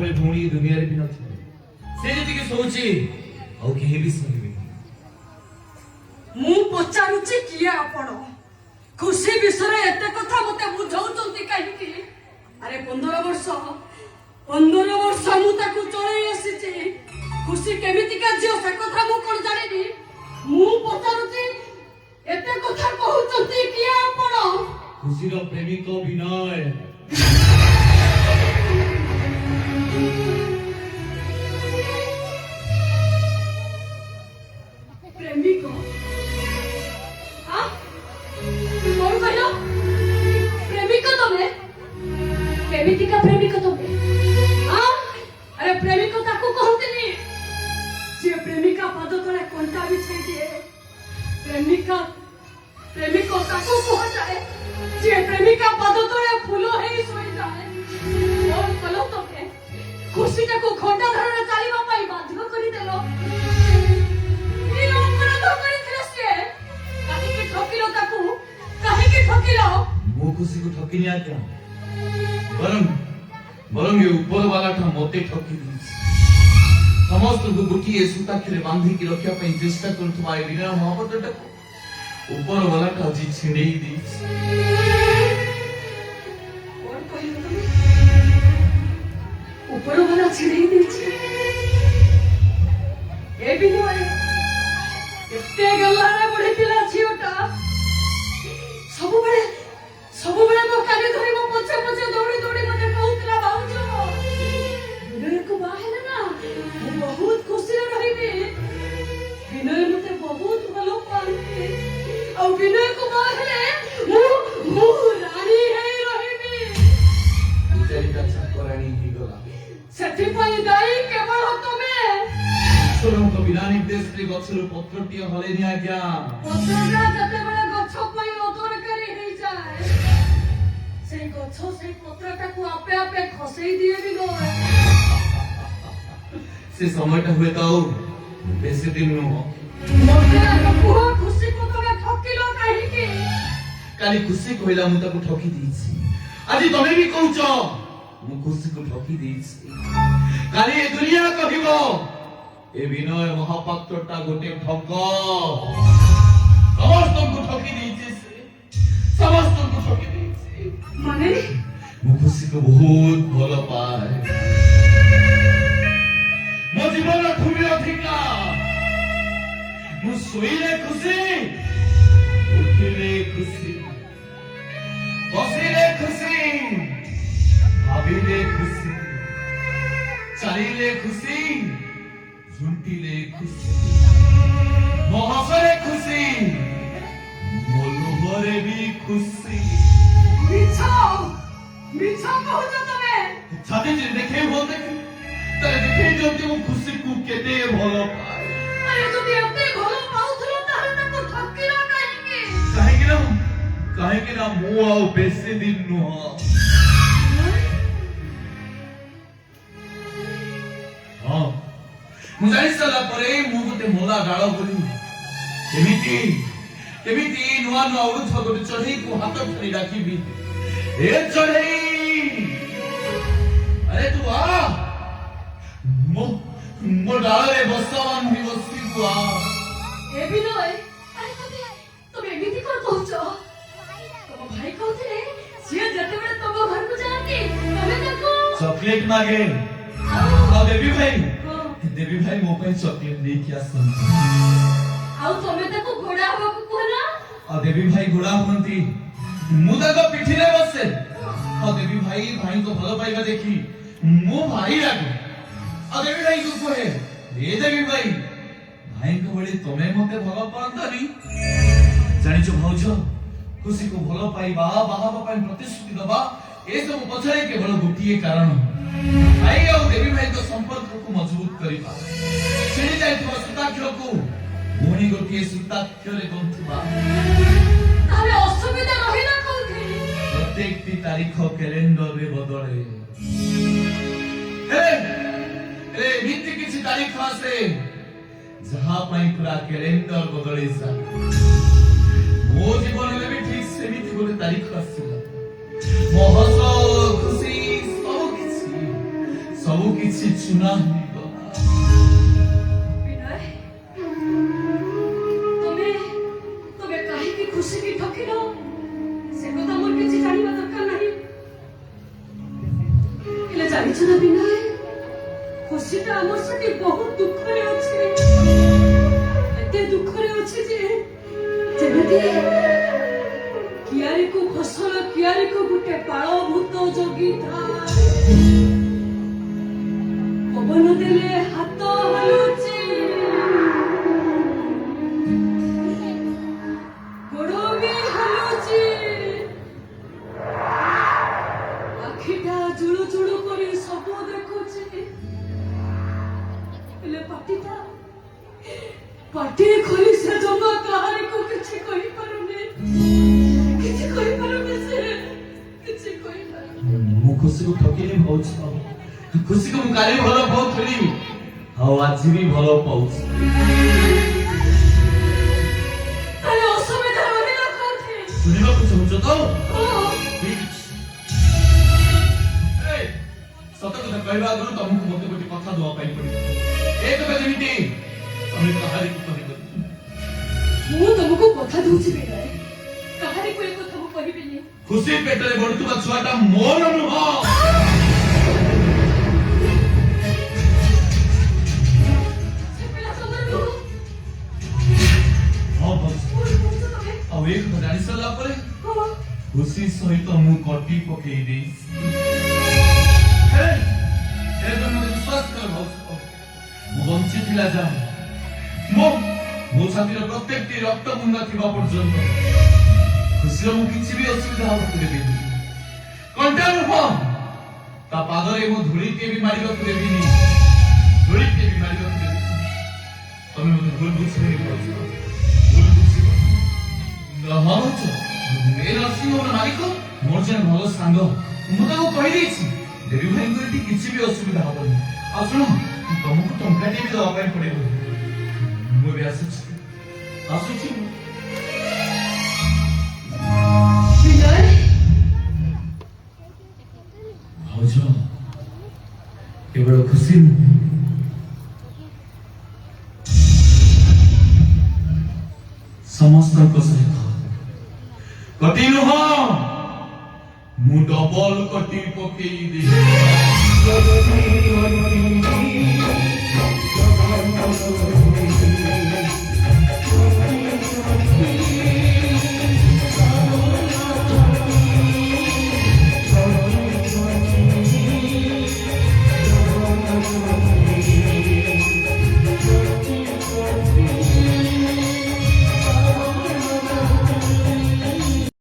भଳି भौणी दुनिया रे भी नथिले से जति के सोची औ केहि भी सुनिबे मु पचारुची किए आपण खुशी विषय एते कथा मते बुझाउचंती काहेकि अरे 15 वर्ष मु ताकू चळै आसीची खुशी केमिति का जियो से कथा मु कोन जानिनी मु पचारुची एते कथा कहउचंती किए आपण खुशी रो प्रेमिक विनय प्रेमिक हां कोन कहलो प्रेमिक तमे केमिति का प्रेमिक तमे हां अरे प्रेमिक ताकू कहतनी जे प्रेमिका पद तले कोंटा बिछाई दिए प्रेमिका ताकू कह जाए जे प्रेमिका पद तले फूल हेई सोई जाए और कलो तमे खुशी ताकू खोटा धरना चालीबा पाई बाध्य करी देलो ई अपराध करिथिले से काहे के ठकिलो ताकू काहे के ठकिलो मो खुशी को ठकिनी आ क्या बरम ये ऊपर वाला था मोते ठकी दी समस्त को गुटिए सूता के बांधी की रक्षा पे चेष्टा करथुवा ए बिना मोहब्बत को ऊपर वाला का जी छिड़ई दी और कहलो ऊपर वाला छिड़ई दी ए बिना एते गल्लारे पढितिला छियोटा सबुबेले मो काने धरि मो पछे पछे दौड़ी मते कहउतला बाउजो विनय को बाहेला ना मु बहुत खुशी रे रहिबे विनय मते बहुत भलो पाले औ विनय को बाहेले मु रानी है रहिबे बिचारी का छकरानी ही गला सेठी पई दाई केवल तमे सुनो तो बिना निर्देश रे गछर पत्रटिया हले नि आज्ञा पत्रटा जते बेले गछ पई अदरकारी हेई जाय সেই গছ সেই পত্রটাকে আপে আপে খসেই দিয়ে দিল से সময়টা हुए तो बेसी दिन नो মতে কুহ খুশি কো তুমি ঠকিলো কাহিকি काली खुशी कहला मु ताको ठकी दीछि আজি तमे भी कहउछ मु खुशी को ठकी दीछि काली ए दुनिया कहिबो ए विनय महापात्रटा गोटे ठक समस्त को ठकी दीछि समस्त को ठकी दीछि মানে मु खुशी को बहुत भलो पाए मो जीवन खूबी अधिका मु सोइले खुशी उठिले खुशी बसिले खुशी भाबिले खुशी चलिले खुशी झुंटिले खुशी मो हसरे खुशी मो लोभरे भी खुशी মিছা কହୁଛ তবে छाती जे देखे बोलते तरे देखे जो कि वो खुशी को केते भलो पाए আরে যদি এতে ভালো পাউছিল তাহলে তাকে ঠকিলো काहे ना मु आउ बेसी दिन नुह हां मु जानि सला परे मु गोटे मोला डाळ बोली केमिति नुआ नुआ उठ गोटे चढ़ई को हाथ धरि राखिबी ए चढ़ई अरे तू आ मो डाले बसवान भी बसी तू आ ए बिनय अरे তুমি এমিতি কর কହୁଛ ତମ ଭାଇ କହୁଥିଲେ ସିଏ ଯେତେବେଳେ ତମ ଘରକୁ ଯାଆନ୍ତି ତମେ ତାକୁ चॉकलेट मांगे ଆଉ देवी भाई मो पे चॉकलेट लेके आसंती ଆଉ ତମେ ତାକୁ ଘୋଡ଼ା ହବାକୁ କୁହନା और देवी भाई घोड़ा हुनती मुदा को पिठिले बसे और देवी भाई को भलो पाइबा देखी मो भाई लागो और देवी भाई को कहे ए देवी भाई को बड़ी तमे मते भलो पांतरी जानि छ भाउछ खुशी को भलो पाइबा बाबा पाई प्रतिश्रुति दबा ए सब पछरे केवल गोटिए कारण भाई और देवी भाई को संपर्क को मजबूत करिबा छिड़ी जाय सुताक्षर को भूणी गोटिए सुताक्षर गंथबा তাহলে অসুবিধা রহিলা কোনটি प्रत्येक तारीख कैलेंडर रे बदले ए नित्य किछि तारीख आसे जहां पाई पूरा कैलेंडर बदले सा मो जीवन में भी ठीक सेमिति गोटे तारीख आसीला मो हस खुशी सब ସେ ଚୁନା ହେଇଗଲା। ବିନୟ, ତମେ କାହିଁକି ଖୁସିକି ଠକିଲ ସେ କଥା ମୋର କିଛି ଜାଣିବା ଦରକାର ନାହିଁ। ହେଲେ ଜାଣିଛ ନା ବିନୟ, ଖୁସିଟା ଆମର ସେଠି ବହୁତ ଦୁଃଖରେ ଅଛି। ଏତେ ଦୁଃଖରେ ଅଛି ଯେ ଯେମିତି କିଆରୀକୁ ଫସଲ କିଆରୀକୁ ଗୋଟେ ପାଳ ଭୂତ ଜଗିଥାଏ। ପବନ ଦେଲେ ହାତ ହଲୁଛି, ଗୋଡ ବି ହଲୁଛି, ଆଖିଟା ଜୁଳୁ ଜୁଳୁ କରି ସବୁ ଦେଖୁଛି। ହେଲେ ପାଟି ଖୋଲି ସେ ଜମା କାହାରିକୁ କିଛି କହିପାରୁନି। କିଛି କହିପାରୁନି ସେ, କିଛି କହିପାରୁନି। ମୁଁ ଖୁସିକୁ ଠକିନି ଭାବୁଛି। ଖୁସିକୁ ମୁଁ କାଲି ଭଲ ପାଉଥିଲି, ଆଉ ଆଜି ବି ଭଲ ପାଉଛି। ତାହେଲେ ଅସୁବିଧା ରହିଲା କୋଉଠି? ଶୁଣିବାକୁ ଚାହୁଁଛ ତ? ହଁ। ଠିକ୍ ଅଛି। ଏଇ, ସତ କଥା କହିବା ଆଗରୁ ତମକୁ ମୋତେ ଗୋଟେ କଥା ଦେବା ପାଇଁ ପଡିବ। ଏ କଥା ଯେମିତି ତମେ କାହାରିକୁ କହିବନି। ମୁଁ ତମକୁ କଥା ଦଉଛି ବିନୟ, କାହାରିକୁ ଏ କଥା ମୁଁ କହିବିନି। ଖୁସି ପେଟରେ ବଢୁଥିବା ଛୁଆଟା ମୋର ନୁହଁ। ସେ ପିଲା ତମର ନୁହଁ। ହଁ ଭାବୁଛି। କଣ କହୁଛ ତମେ? ଆଉ ଏ କଥା ଜାଣି ସାରିଲା ପରେ ହଁ। ଖୁସି ସହିତ ମୁଁ କଟି ପକେଇ ଦେଇଛି। ତମେ ବିଶ୍ୱାସ କର ଭାବୁଛ, ମୁଁ ବଞ୍ଚିଥିଲା ଯାହା ମୋ ଛାତିର ପ୍ରତ୍ୟେକଟି ରକ୍ତ ବୁନ୍ଦା ଥିବା ପର୍ଯ୍ୟନ୍ତ ଖୁସିର ମୁଁ କିଛି ବି ଅସୁବିଧା ହବାକୁ ଦେବିନି। କଣ୍ଟା ନୁହଁ, ତା ପାଦରେ ମୁଁ ଧୂଳିକେ ବି ମାରିବାକୁ ଦେବିନି। ଧୂଳିକେ ବି ମାରିବାକୁ ଦେବିନି। ତମେ ମୋତେ ଭୁଲ ବୁଝିବନି ଭାବୁଛ, ଭୁଲ ବୁଝିବ। ଭାବୁଛ ଏ ନର୍ସିଂହୋମର ମାଲିକ ମୋର ଜଣେ ଭଲ ସାଙ୍ଗ। ମୁଁ ତାକୁ କହିଦେଇଛି ଦେବୀ ଭାଇଙ୍କୁ ଏଠି କିଛି ବି ଅସୁବିଧା ହବନି। ଆଉ ଶୁଣ, ତମକୁ ଟଙ୍କାଟିଏ ବି ଦେବା ପାଇଁ ପଡିବ। ମୁଁ ଏବେ ଆସୁଛି। ବିନୟ, ଭାଉଜ କେବଳ ଖୁସି ନୁହେଁ, ସମସ୍ତଙ୍କ ସହିତ କଟି ନୁହଁ, ମୁଁ ଡବଲ କଟି ପକେଇ ଦେବି।